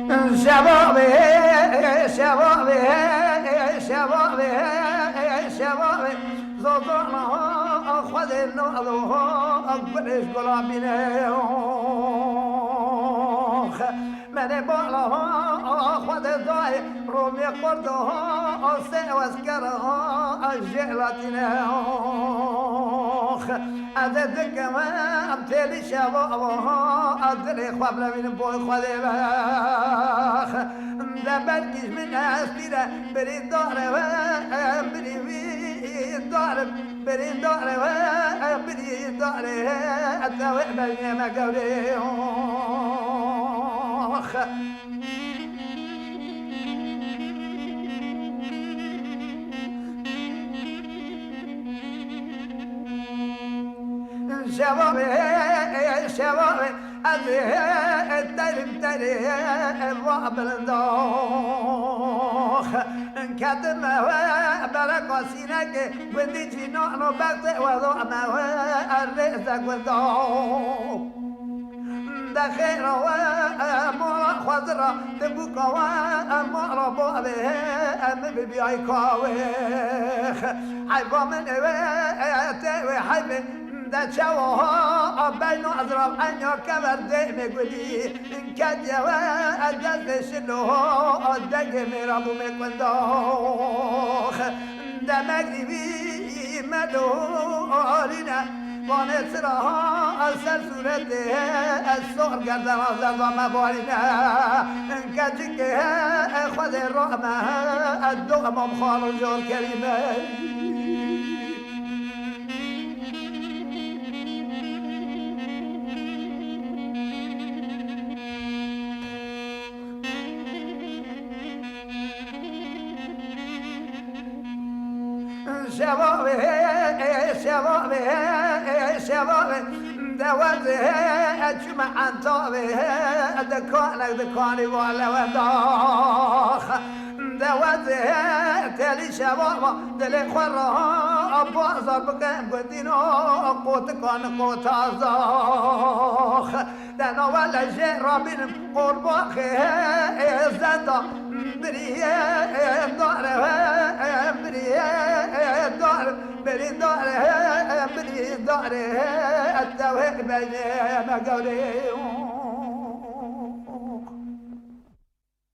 شبابي شبابي شبابي شبابي زوجنا خذ النوض أقبلش قلبنا من بالا خذ الضاي رومي قردها سوى سكرها الجلاتنا أدتك ما أمتلي شبابها أدري قبل من بوي خذباخ دبركش من أسفيرة بريد داره بريد داره بريد داره بريد داره أتوي بني مقوليخ شبابي شبابي الترم الرعب الدوخ كتم بركة سينك وديتي نحن بقت وضعنا الرزق والدوخ دخير ومرا خضرا تبوكا ومرا بوبه أم ببيعي كاويخ حيبا من تاوي حيبي ده شوها بين أضرب أنيو كبر ديمي قولي إن كاد يوا أجاز شلوها أدق مرابو مكوندوخ ده مغربي مدورنا ونسرها أسر سورته السور قدر أزل ومبارنا إن كادك خذ الرحمة الدغم مخالج الكريمة شبابي شبابي شبابي دوازه اجمع عن طابي دكاني ولا وداخ دوازه تالي شبابا دلي خرها بازار بقام قدينو قوت كان قوت ازاخ دانا ولا شيء رابين قرباخي زندا بريه داره بريه داره برید داره التوهق بین مقاله